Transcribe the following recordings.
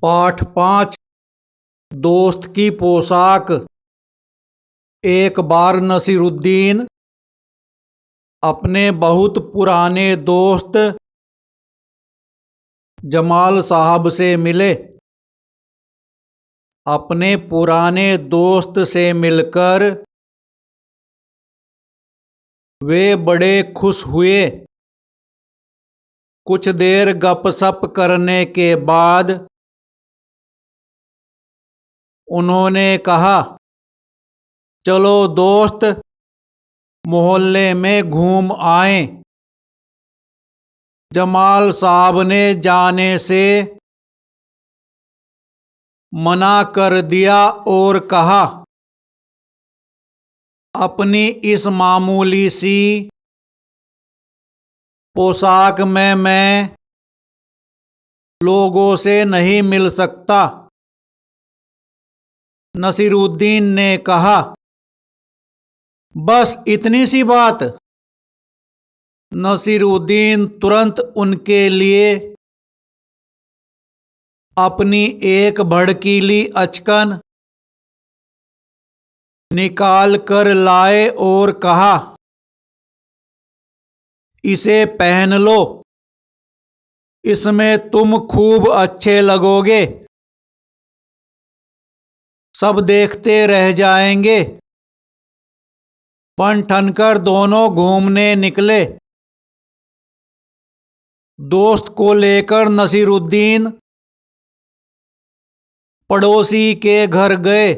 पाठ 5 दोस्त की पोशाक। एक बार नसीरुद्दीन अपने बहुत पुराने दोस्त जमाल साहब से मिले। अपने पुराने दोस्त से मिलकर वे बड़े खुश हुए। कुछ देर गपशप करने के बाद उन्होंने कहा, चलो दोस्त, मोहल्ले में घूम आएं। जमाल साहब ने जाने से मना कर दिया और कहा, अपनी इस मामूली सी पोशाक में मैं लोगों से नहीं मिल सकता। नसीरुद्दीन ने कहा, बस इतनी सी बात। नसीरुद्दीन तुरंत उनके लिए अपनी एक भड़कीली अचकन निकाल कर लाए और कहा, इसे पहन लो, इसमें तुम खूब अच्छे लगोगे, सब देखते रह जाएंगे। बन ठनकर दोनों घूमने निकले। दोस्त को लेकर नसीरुद्दीन पड़ोसी के घर गए।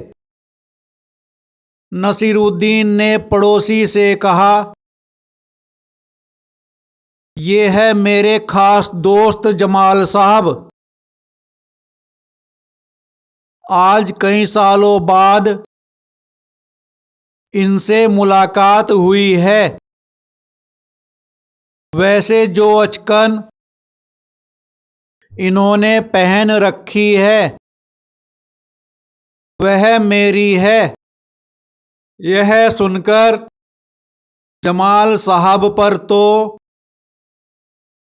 नसीरुद्दीन ने पड़ोसी से कहा, ये है मेरे खास दोस्त जमाल साहब। आज कई सालों बाद इनसे मुलाकात हुई है। वैसे जो अचकन इन्होंने पहन रखी है वह मेरी है। यह सुनकर जमाल साहब पर तो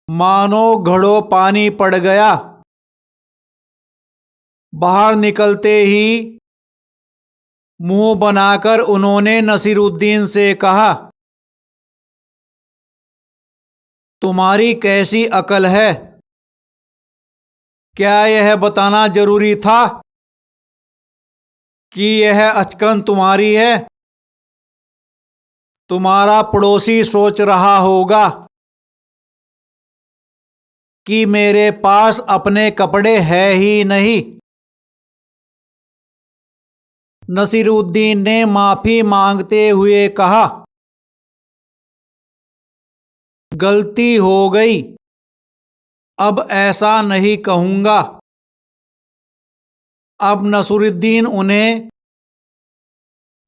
मानो घड़ों पानी पड़ गया। बाहर निकलते ही मुंह बनाकर उन्होंने नसीरुद्दीन से कहा, तुम्हारी कैसी अकल है? क्या यह बताना जरूरी था कि यह अचकन तुम्हारी है? तुम्हारा पड़ोसी सोच रहा होगा कि मेरे पास अपने कपड़े हैं ही नहीं। नसीरुद्दीन ने माफी मांगते हुए कहा, गलती हो गई, अब ऐसा नहीं कहूंगा। अब नसीरुद्दीन उन्हें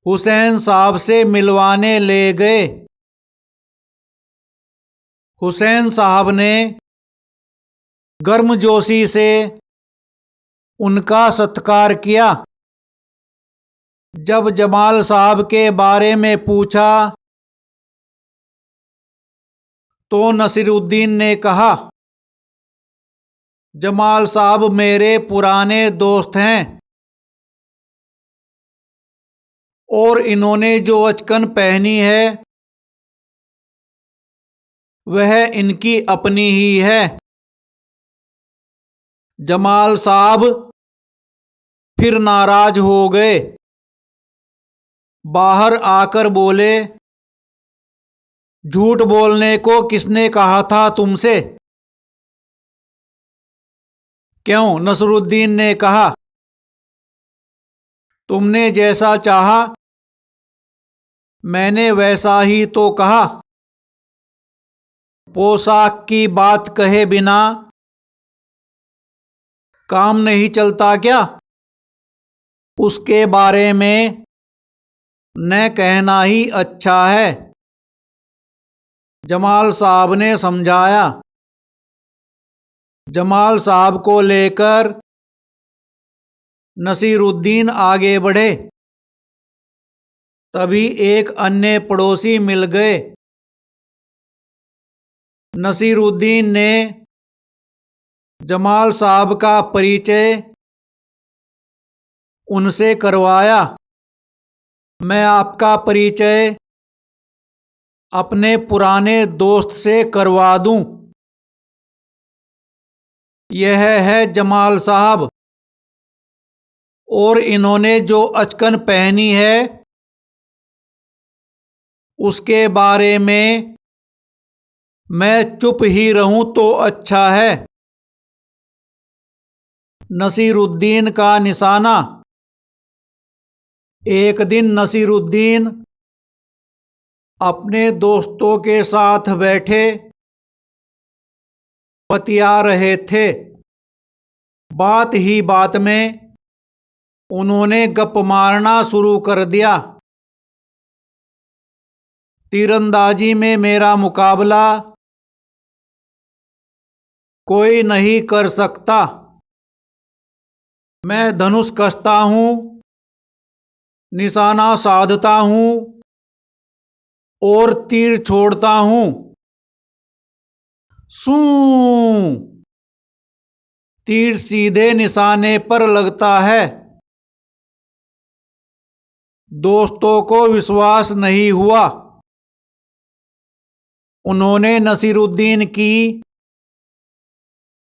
हुसैन साहब से मिलवाने ले गए। हुसैन साहब ने गर्मजोशी से उनका सत्कार किया। जब जमाल साहब के बारे में पूछा तो नसीरुद्दीन ने कहा, जमाल साहब मेरे पुराने दोस्त हैं और इन्होंने जो अचकन पहनी है वह इनकी अपनी ही है। जमाल साहब फिर नाराज हो गए। बाहर आकर बोले, झूठ बोलने को किसने कहा था तुमसे? क्यों? नसीरुद्दीन ने कहा, तुमने जैसा चाहा मैंने वैसा ही तो कहा। पोशाक की बात कहे बिना काम नहीं चलता क्या? उसके बारे में न कहना ही अच्छा है। जमाल साहब ने समझाया। जमाल साहब को लेकर नसीरुद्दीन आगे बढ़े। तभी एक अन्य पड़ोसी मिल गए। नसीरुद्दीन ने जमाल साहब का परिचय उनसे करवाया। मैं आपका परिचय अपने पुराने दोस्त से करवा दूं। यह है जमाल साहब, और इन्होंने जो अचकन पहनी है उसके बारे में मैं चुप ही रहूं तो अच्छा है। नसीरुद्दीन का निशाना। एक दिन नसीरुद्दीन अपने दोस्तों के साथ बैठे बतिया रहे थे। बात ही बात में उन्होंने गप मारना शुरू कर दिया। तीरंदाजी में मेरा मुकाबला कोई नहीं कर सकता। मैं धनुष कसता हूं, निशाना साधता हूं और तीर छोड़ता हूं। सूं, तीर सीधे निशाने पर लगता है। दोस्तों को विश्वास नहीं हुआ। उन्होंने नसीरुद्दीन की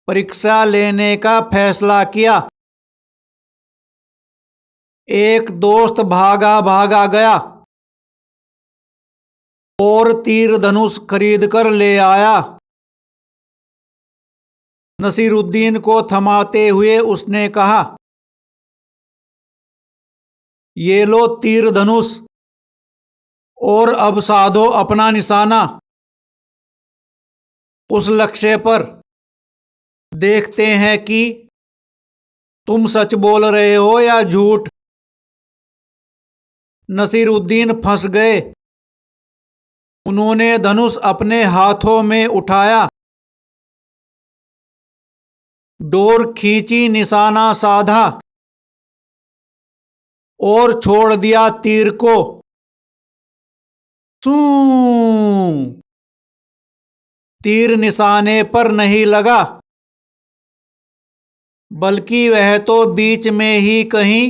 परीक्षा लेने का फैसला किया। एक दोस्त भागा भागा गया और तीर धनुष खरीद कर ले आया। नसीरुद्दीन को थमाते हुए उसने कहा, ये लो तीर धनुष, और अब साधो अपना निशाना उस लक्ष्य पर। देखते हैं कि तुम सच बोल रहे हो या झूठ। नसीरुद्दीन फंस गए। उन्होंने धनुष अपने हाथों में उठाया, डोर खींची, निशाना साधा और छोड़ दिया तीर को। सूं, तीर निशाने पर नहीं लगा, बल्कि वह तो बीच में ही कहीं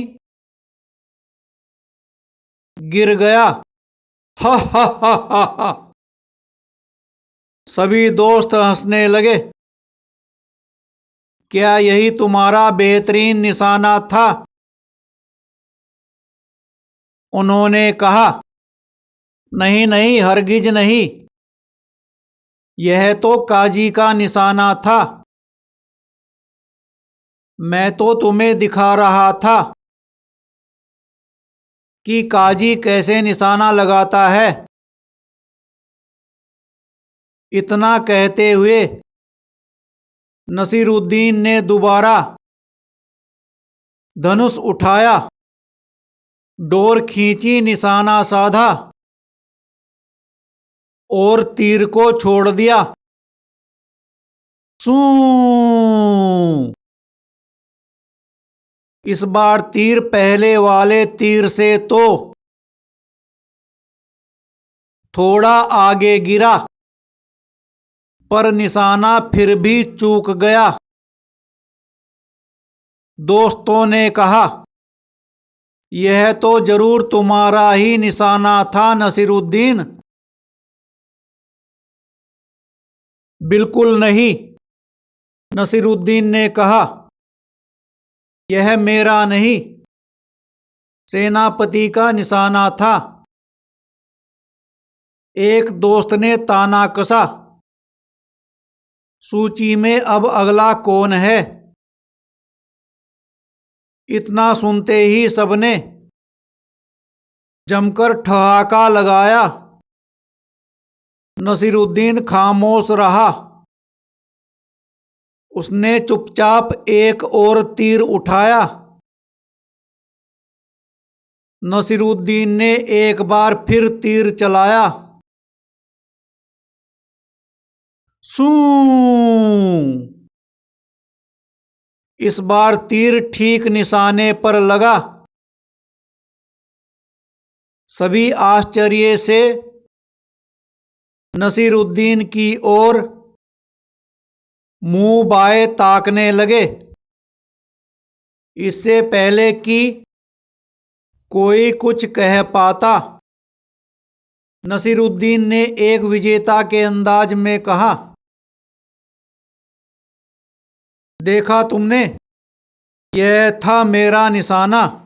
गिर गया। हा हा हा हा हा। सभी दोस्त हंसने लगे। क्या यही तुम्हारा बेहतरीन निशाना था? उन्होंने कहा, नहीं नहीं, हरगिज नहीं। यह तो काजी का निशाना था। मैं तो तुम्हें दिखा रहा था कि काजी कैसे निशाना लगाता है। इतना कहते हुए नसीरुद्दीन ने दोबारा धनुष उठाया, डोर खींची, निशाना साधा और तीर को छोड़ दिया। सूं, इस बार तीर पहले वाले तीर से तो थोड़ा आगे गिरा, पर निशाना फिर भी चूक गया। दोस्तों ने कहा, यह तो जरूर तुम्हारा ही निशाना था नसीरुद्दीन। बिल्कुल नहीं, नसीरुद्दीन ने कहा, यह मेरा नहीं, सेनापति का निशाना था। एक दोस्त ने ताना कसा, सूची में अब अगला कौन है? इतना सुनते ही सबने जमकर ठहाका लगाया। नसीरुद्दीन खामोश रहा। उसने चुपचाप एक और तीर उठाया। नसीरुद्दीन ने एक बार फिर तीर चलाया। सूं, इस बार तीर ठीक निशाने पर लगा। सभी आश्चर्य से नसीरुद्दीन की ओर मुंह बाएं ताकने लगे। इससे पहले कि कोई कुछ कह पाता, नसीरुद्दीन ने एक विजेता के अंदाज में कहा, देखा तुमने, यह था मेरा निशाना।